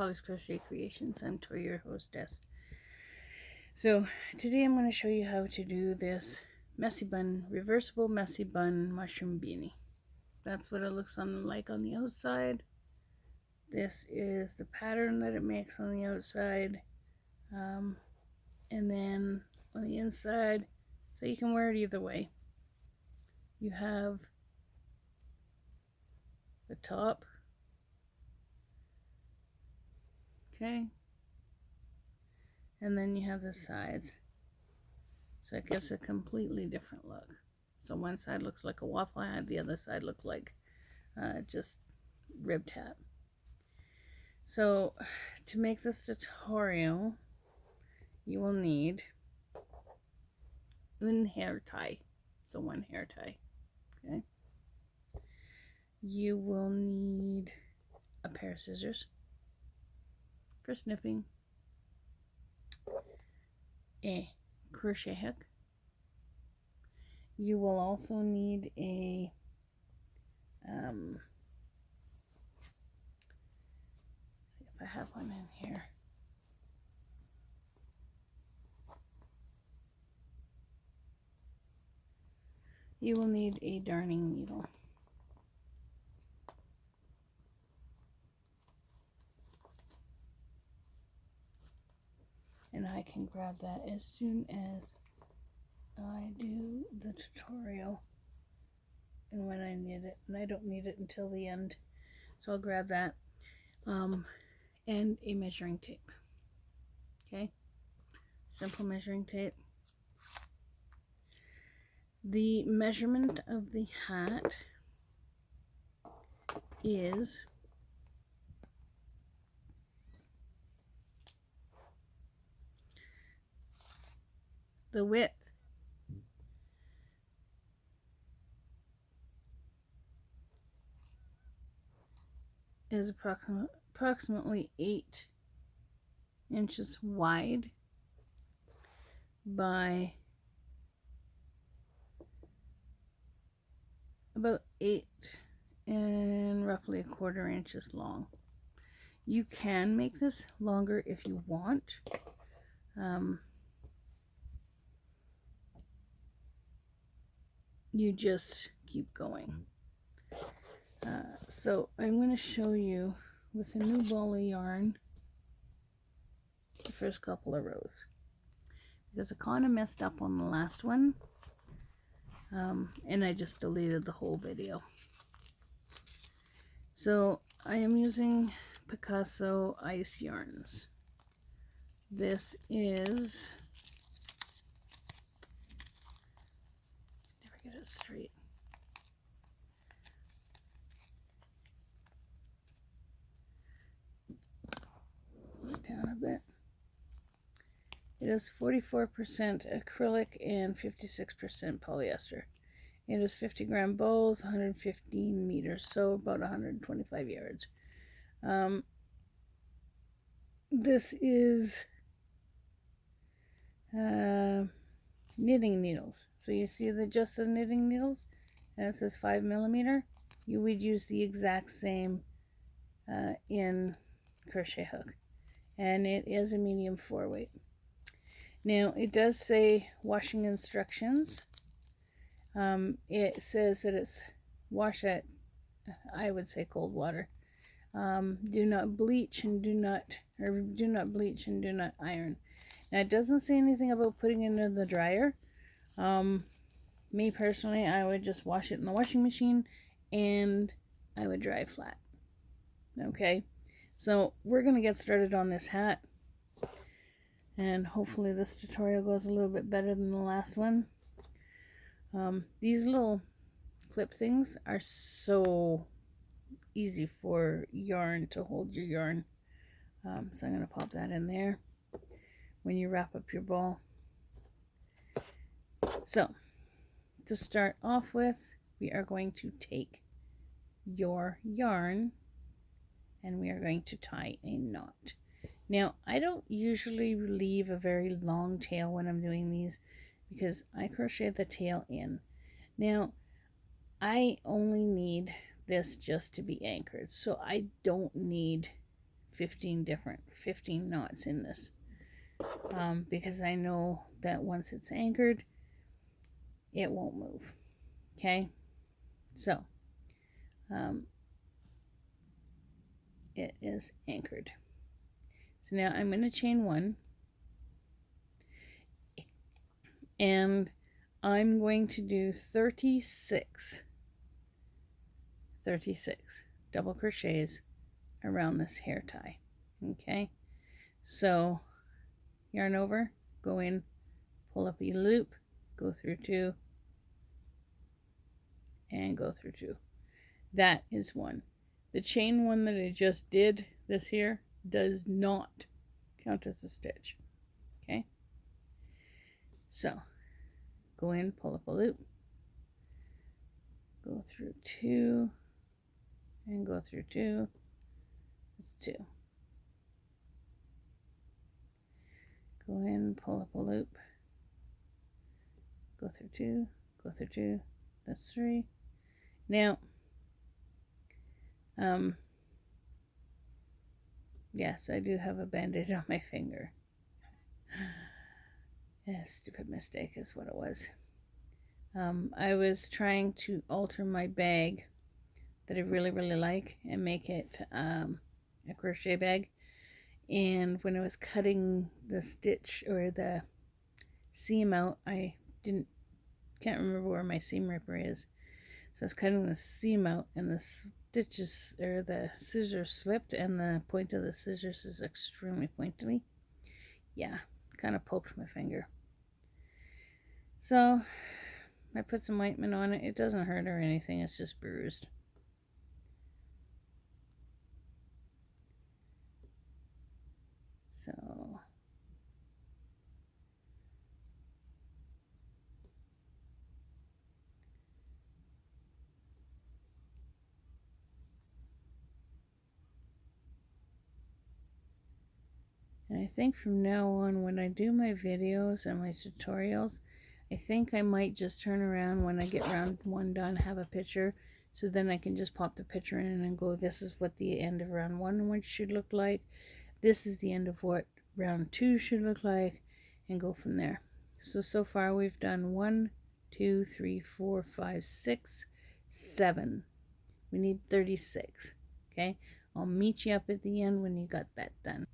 Pauly's Crochet Creations. I'm Tori, your hostess. So today I'm going to show you how to do this reversible messy bun mushroom beanie. That's what it looks like on the outside. This is the pattern that it makes on the outside, and then on the inside, so you can wear it either way. You have the top, okay, and then you have the sides, so it gives a completely different look. So one side looks like a waffle hat, the other side looks like just ribbed hat. So to make this tutorial, you will need un hair tie, so one hair tie, okay? You will need a pair of scissors for snipping, a crochet hook. You will also need a see if I have one in here. You will need a darning needle. And I can grab that as soon as I do the tutorial and when I need it. And I don't need it until the end, so I'll grab that. And a measuring tape. Okay, simple measuring tape. The measurement of the hat is the width is approximately 8 inches wide by about 8 and roughly 1/4 inches long. You can make this longer if you want. You just keep going. So I'm going to show you with a new ball of yarn the first couple of rows, because I kind of messed up on the last one, and I just deleted the whole video. So I am using Picasso ice yarns. This is, never get it straight. Down a bit. It is 44% acrylic and 56% polyester. It is 50-gram balls, 115 meters, so about 125 yards. This is knitting needles. So you see just the knitting needles, and it says 5mm. You would use the exact same in crochet hook, and it is a medium 4 weight. Now it does say washing instructions. It says that it's wash at, I would say, cold water. Do not bleach and do not bleach and do not iron. Now it doesn't say anything about putting it into the dryer. Me personally, I would just wash it in the washing machine and I would dry flat. Okay, so we're gonna get started on this hat, and hopefully this tutorial goes a little bit better than the last one. These little clip things are so easy for yarn to hold your yarn. So I'm going to pop that in there when you wrap up your ball. So to start off with, we are going to take your yarn and we are going to tie a knot. Now I don't usually leave a very long tail when I'm doing these, because I crochet the tail in. Now I only need this just to be anchored, so I don't need 15 knots in this, because I know that once it's anchored, it won't move. Okay, so it is anchored. So now I'm going to chain 1, and I'm going to do 36 double crochets around this hair tie. Okay, so yarn over, go in, pull up a loop, go through 2, and go through 2. That is 1. The chain 1 that I just did, this here, does not count as a stitch. Okay, so go in, pull up a loop, go through 2, and go through 2. That's 2. Go in, pull up a loop, go through 2, go through 2. That's 3. Now, yes, I do have a band-aid on my finger. A stupid mistake is what it was. I was trying to alter my bag that I really, really like and make it a crochet bag. And when I was cutting the stitch or the seam out, I can't remember where my seam ripper is. So I was cutting the seam out, and the stitches or the scissors slipped, and the point of the scissors is extremely pointy. Yeah, kind of poked my finger. So I put some ointment on it. It doesn't hurt or anything, it's just bruised. So and I think from now on, when I do my videos and my tutorials, I think I might just turn around when I get round 1 done, have a picture, so then I can just pop the picture in and go, this is what the end of round 1 should look like, this is the end of what round 2 should look like, and go from there. So far we've done 1, 2, 3, 4, 5, 6, 7. We need 36. Okay, I'll meet you up at the end when you got that done.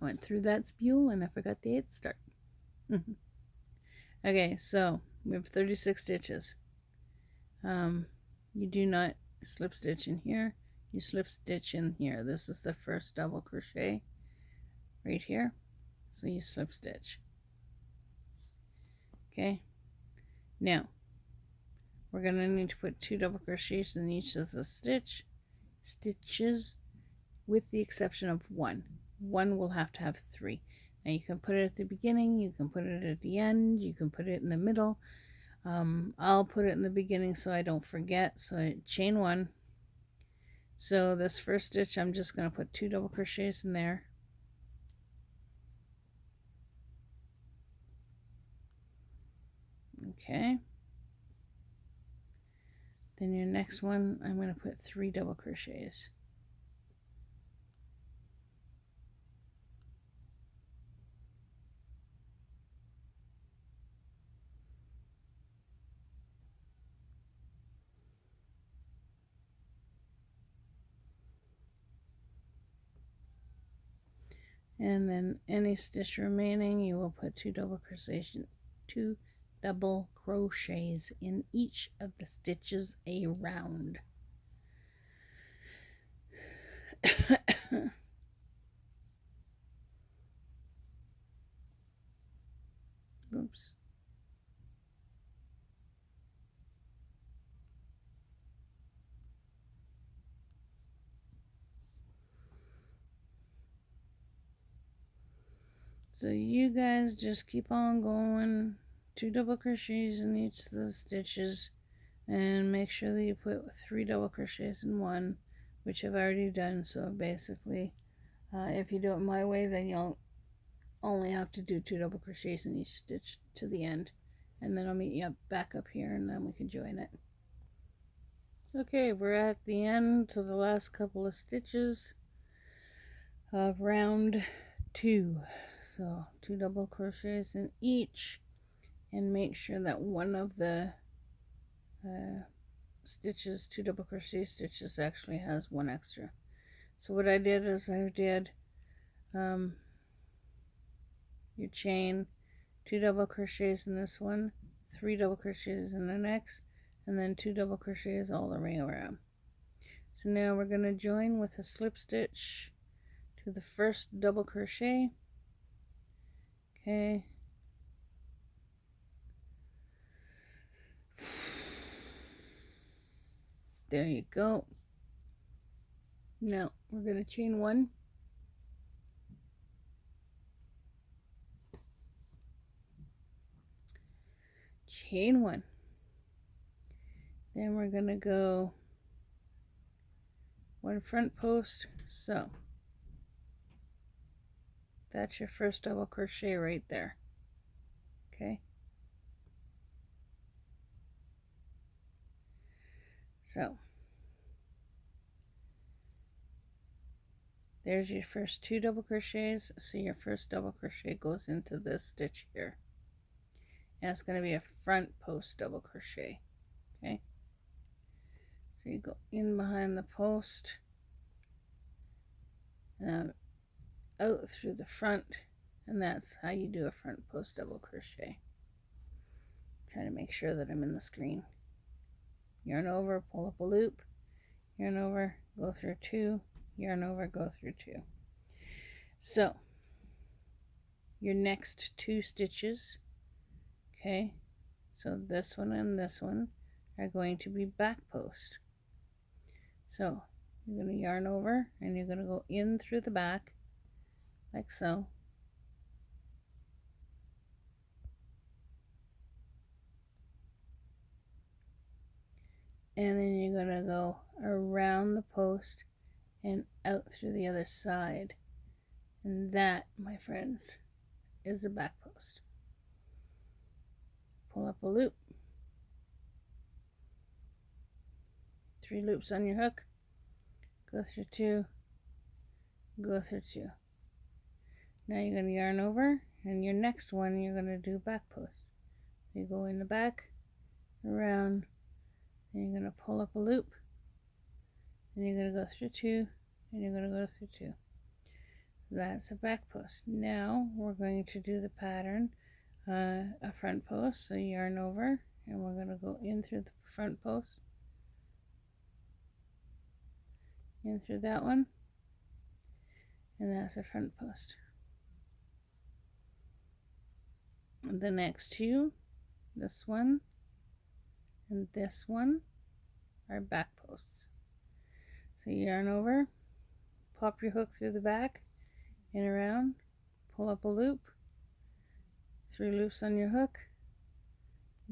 I went through that spool and I forgot the 8th start. Okay, so we have 36 stitches. You do not slip stitch in here. You slip stitch in here. This is the first double crochet right here. So you slip stitch. Okay, now we're going to need to put 2 double crochets in each of the stitches, with the exception of 1. 1 will have to have 3. Now you can put it at the beginning, you can put it at the end, you can put it in the middle. I'll put it in the beginning so I don't forget. So I chain 1. So this first stitch, I'm just going to put 2 double crochets in there. Okay. Then your next one, I'm going to put 3 double crochets. And then any stitch remaining, you will put 2 double crochets in each of the stitches around. Oops. So you guys just keep on going, 2 double crochets in each of the stitches, and make sure that you put 3 double crochets in one, which I've already done. So basically, if you do it my way, then you'll only have to do 2 double crochets in each stitch to the end, and then I'll meet you back up here, and then we can join it. Okay, we're at the end to the last couple of stitches. of round 2. So 2 double crochets in each, and make sure that one of the stitches, 2 double crochet stitches, actually has one extra. So what I did is I did your chain, 2 double crochets in this one, 3 double crochets in the next, and then 2 double crochets all the way around. So now we're going to join with a slip stitch to the first double crochet. Okay. There you go. Now we're going to chain 1. Chain 1. Then we're going to go 1 front post. So that's your first double crochet right there. Okay. So there's your first 2 double crochets. So your first double crochet goes into this stitch here, and it's going to be a front post double crochet. Okay, so you go in behind the post, out through the front, and that's how you do a front post double crochet. Trying to make sure that I'm in the screen. Yarn over, pull up a loop, yarn over, go through 2, yarn over, go through 2. So your next 2 stitches, okay, so this one and this one are going to be back post. So you're going to yarn over and you're going to go in through the back like so. And then you're going to go around the post and out through the other side. And that, my friends, is the back post. Pull up a loop. 3 loops on your hook. Go through 2. Go through 2. Now you're going to yarn over, and your next one you're going to do back post. You go in the back, around, and you're going to pull up a loop, and you're going to go through 2, and you're going to go through 2. That's a back post. Now we're going to do the pattern, a front post. So yarn over, and we're going to go in through the front post, in through that one, and that's a front post. The next 2, this one and this one, are back posts. So yarn over, pop your hook through the back and around, pull up a loop, 3 loops on your hook,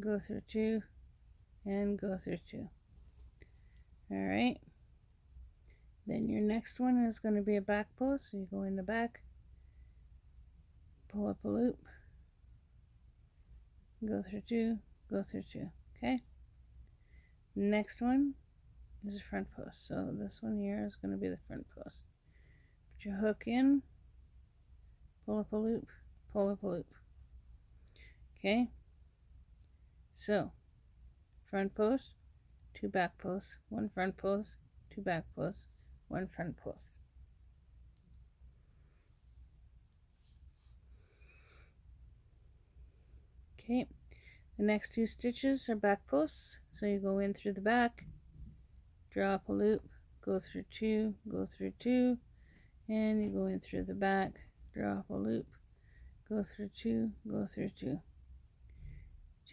go through 2 and go through 2. All right, then your next one is going to be a back post. So you go in the back, pull up a loop, go through 2, go through 2. Okay, next one is a front post. So this one here is going to be the front post. Put your hook in, pull up a loop, pull up a loop. Okay, so front post, 2 back posts, 1 front post, 2 back posts, 1 front post. Okay, the next 2 stitches are back posts. So you go in through the back, drop a loop, go through 2, go through 2, and you go in through the back, drop a loop, go through 2, go through 2.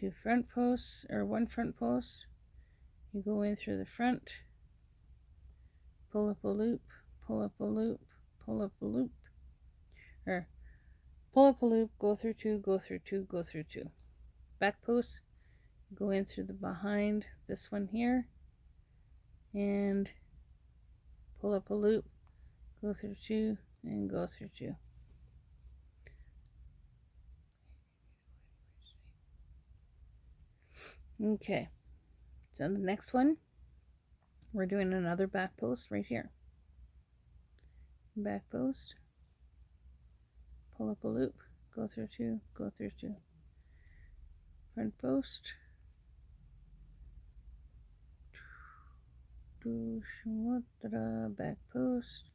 2 front posts, or 1 front post, you go in through the front, pull up a loop, pull up a loop, pull up a loop, or pull up a loop, go through 2, go through 2, go through 2. Back post, go in through the behind this one here, and pull up a loop, go through 2, and go through 2. Okay, so the next one, we're doing another back post right here. back post, pull up a loop, go through 2, go through 2, front post, back post,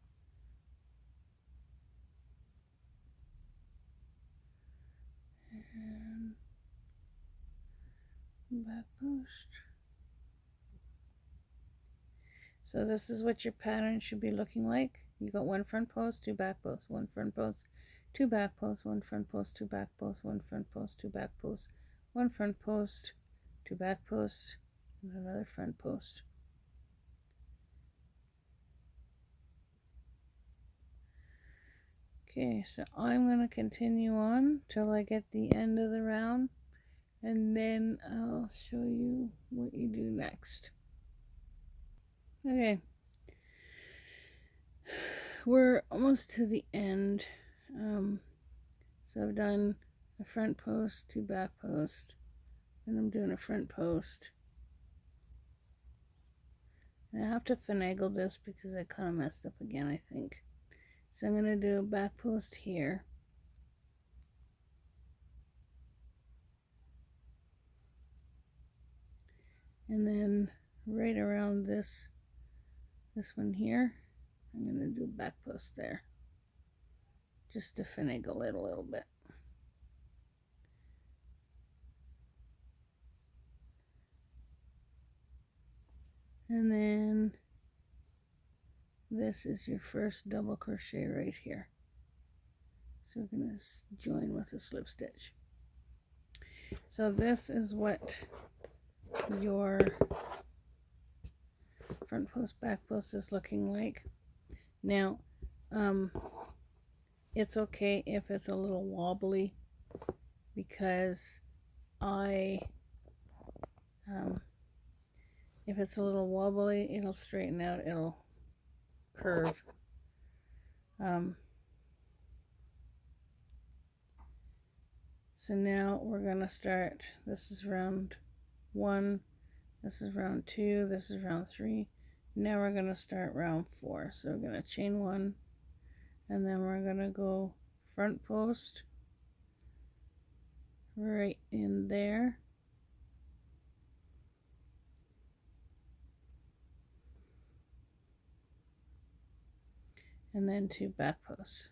and back post. So this is what your pattern should be looking like. You got 1 front post, 2 back posts, 1 front post, 2 back posts, 1 front post, 2 back posts, 1 front post, 2 back posts, 1 front post, 2 back posts, and another front post. Okay, so I'm going to continue on till I get the end of the round, and then I'll show you what you do next. Okay, we're almost to the end. So I've done a front post, 2 back posts, then I'm doing a front post. And I have to finagle this because I kind of messed up again, I think. So I'm going to do a back post here. And then right around this one here, I'm going to do a back post there. Just to finagle it a little bit. And then this is your first double crochet right here. So we're going to join with a slip stitch. So this is what your front post, back post is looking like. Now, it's okay if it's a little wobbly, because if it's a little wobbly, it'll straighten out, it'll curve. So now we're gonna start, this is round 1, this is round 2, this is round 3. Now we're gonna start round 4. So we're gonna chain 1, and then we're gonna go front post right in there, and then 2 back posts.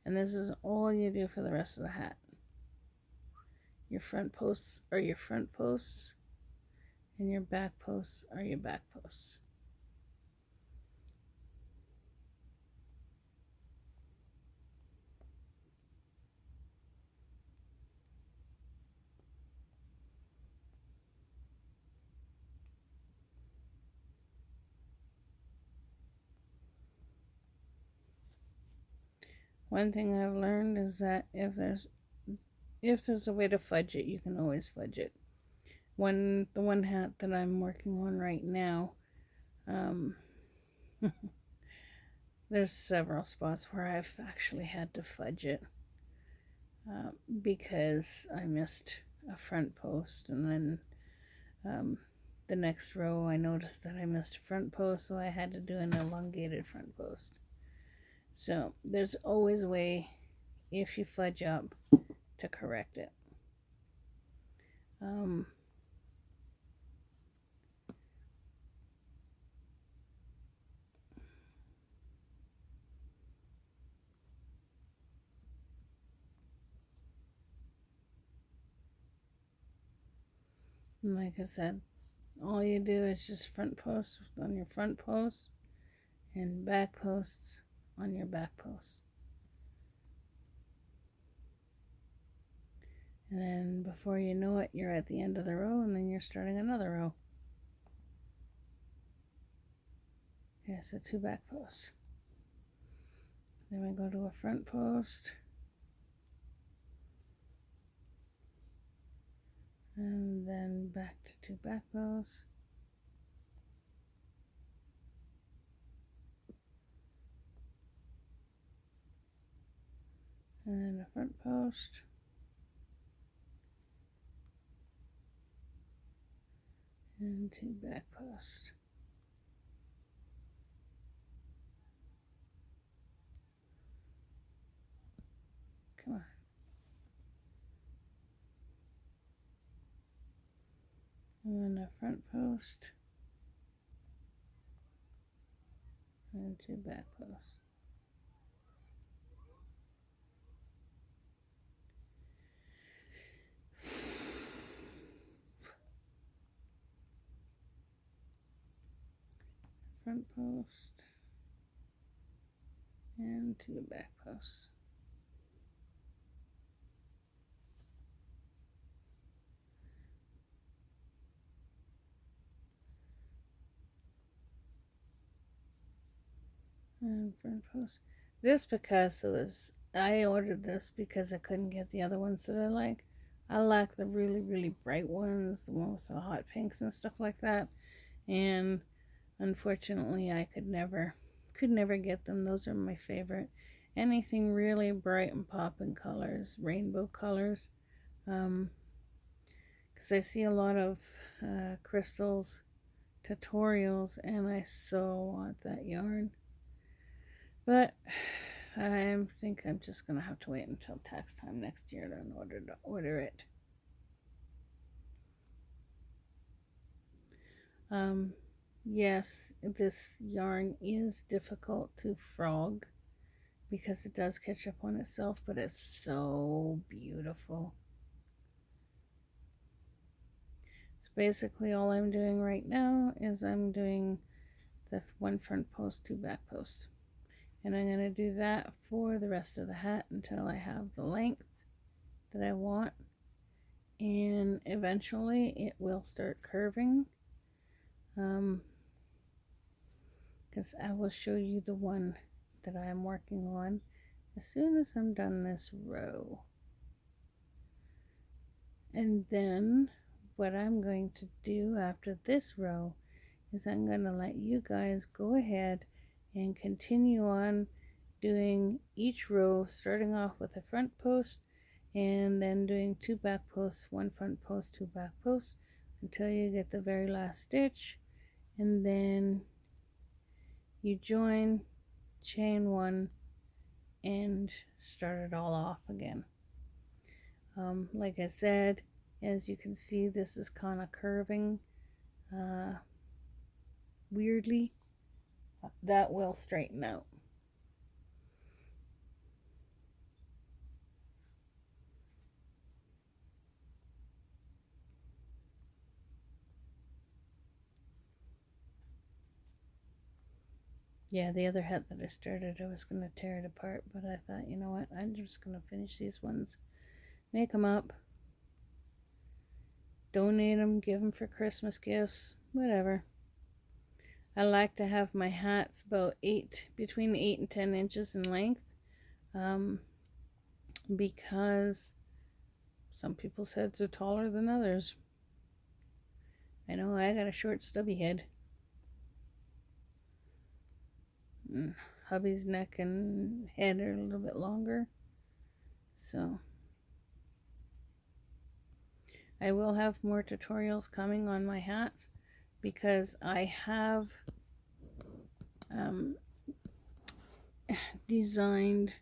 And this is all you do for the rest of the hat. Your front posts are your front posts, and your back posts are your back posts. One thing I've learned is that if there's a way to fudge it, you can always fudge it. The one hat that I'm working on right now, there's several spots where I've actually had to fudge it because I missed a front post, and then the next row I noticed that I missed a front post, so I had to do an elongated front post. So there's always a way, if you fudge up, to correct it. Like I said, all you do is just front posts on your front posts and back posts on your back posts. And then before you know it, you're at the end of the row, and then you're starting another row. Okay, so 2 back posts. Then we go to a front post. And then back to 2 back posts. And then a front post. And 2 back posts. come on. And then a front post and 2 back posts. Front post and 2 back posts. And front post. This Picasso is, I ordered this because I couldn't get the other ones that I like. I like the really, really bright ones, the ones with the hot pinks and stuff like that. And unfortunately, I could never get them. Those are my favorite. Anything really bright and popping colors, rainbow colors. Because I see a lot of crystals tutorials, and I so want that yarn. But I think I'm just going to have to wait until tax time next year to order it. Yes, this yarn is difficult to frog because it does catch up on itself, but it's so beautiful. So basically all I'm doing right now is I'm doing the 1 front post, 2 back posts. And I'm going to do that for the rest of the hat until I have the length that I want. And eventually it will start curving. Because I will show you the one that I'm working on as soon as I'm done this row. And then what I'm going to do after this row is I'm going to let you guys go ahead and continue on doing each row, starting off with a front post and then doing 2 back posts, 1 front post, 2 back posts until you get the very last stitch, and then you join, chain 1, and start it all off again. Like I said, as you can see, this is kind of curving weirdly. That will straighten out. Yeah, the other hat that I started, I was going to tear it apart, but I thought, you know what, I'm just going to finish these ones, make them up, donate them, give them for Christmas gifts, whatever. I like to have my hats about between 8 and 10 inches in length, because some people's heads are taller than others. I know I got a short stubby head. Hubby's neck and head are a little bit longer, so I will have more tutorials coming on my hats because I have designed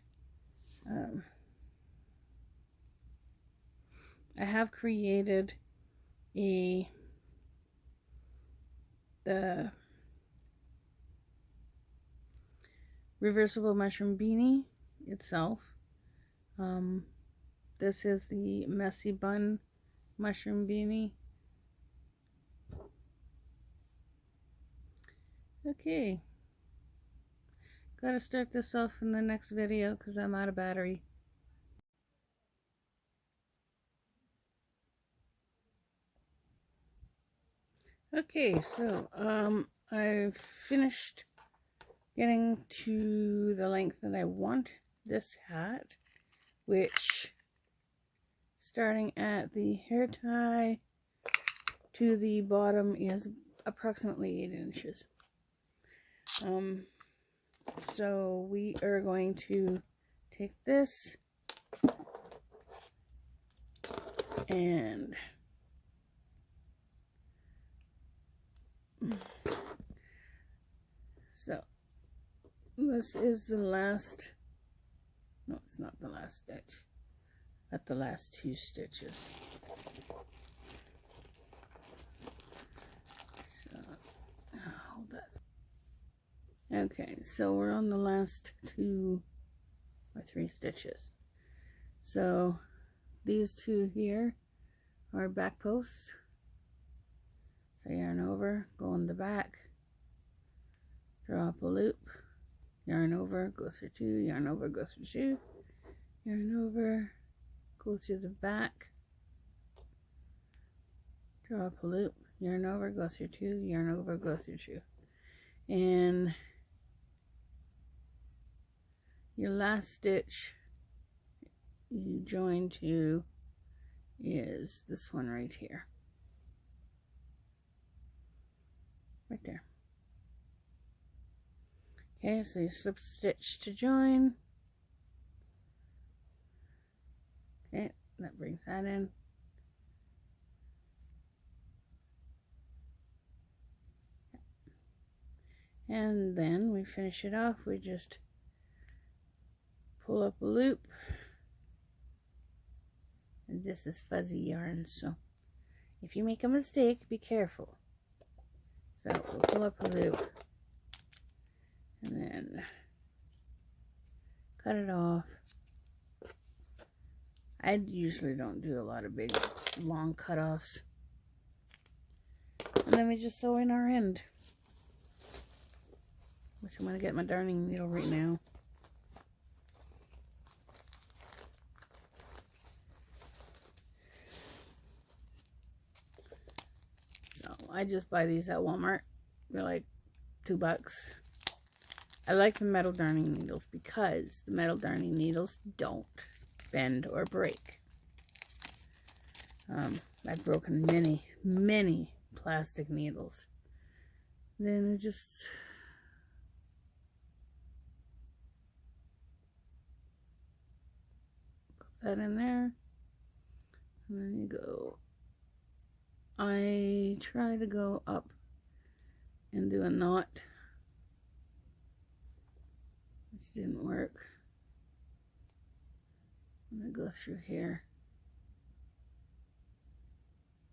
I have created the reversible mushroom beanie itself. This is the messy bun mushroom beanie. Okay, gotta start this off in the next video because I'm out of battery. Okay, so I've finished getting to the length that I want this hat, which starting at the hair tie to the bottom is approximately 8 inches. So we are going to take this and so this is the last, no, it's not the last stitch. at the last 2 stitches. So, hold that. Okay, so we're on the last 2 or 3 stitches. So these 2 here are back posts. So yarn over, go in the back, draw up a loop, yarn over, go through 2, yarn over, go through 2, yarn over, go through the back, draw up a loop, yarn over, go through 2, yarn over, go through 2. And your last stitch you join to is this one right here. Right there. Okay, so you slip stitch to join. Okay, that brings that in. And then we finish it off. We just pull up a loop. And this is fuzzy yarn, so if you make a mistake, be careful. So we'll pull up a loop and then cut it off. I usually don't do a lot of big long cutoffs. And then we just sew in our end, which I'm going to get my darning needle right now. I just buy these at Walmart. They're like $2. I like the metal darning needles because the metal darning needles don't bend or break. I've broken many plastic needles. Then I just put that in there. And then you go. I try to go up and do a knot, which didn't work. I'm going to go through here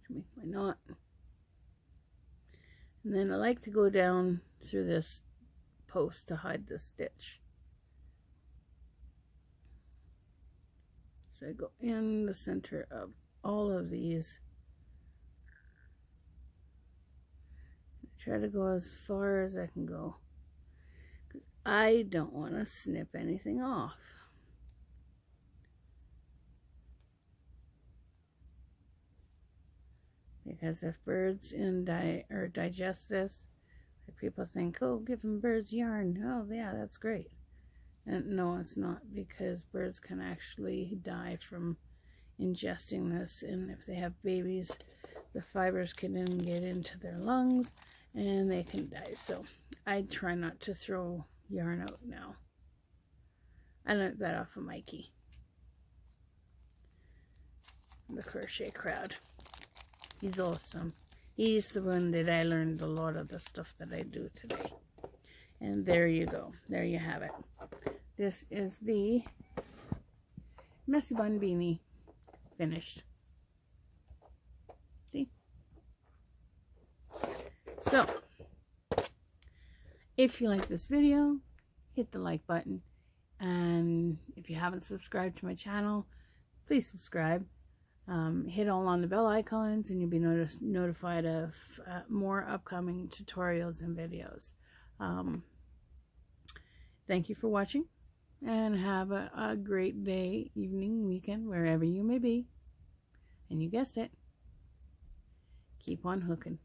to make my knot. And then I like to go down through this post to hide the stitch. So I go in the center of all of these. Try to go as far as I can go, because I don't want to snip anything off. Because if birds digest this, people think, oh, give them birds yarn. Oh, yeah, that's great. And no, it's not, because birds can actually die from ingesting this, and if they have babies, the fibers can then get into their lungs and they can die. So I try not to throw yarn out now. I learned that off of Mikey, the crochet crowd. He's awesome. He's the one that I learned a lot of the stuff that I do today. And there you go. There you have it. This is the Messy Bun Beanie finished. See? So, if you like this video, hit the like button. And if you haven't subscribed to my channel, please subscribe. Hit all on the bell icons and you'll be notified of more upcoming tutorials and videos. Thank you for watching, and have a great day, evening, weekend, wherever you may be. And you guessed it, keep on hooking.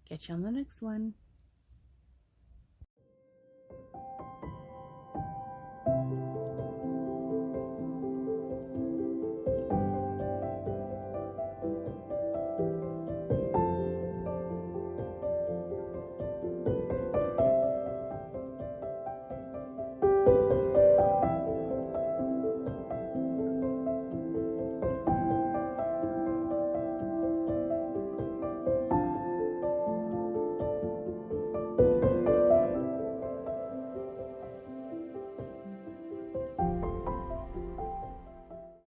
Catch you on the next one.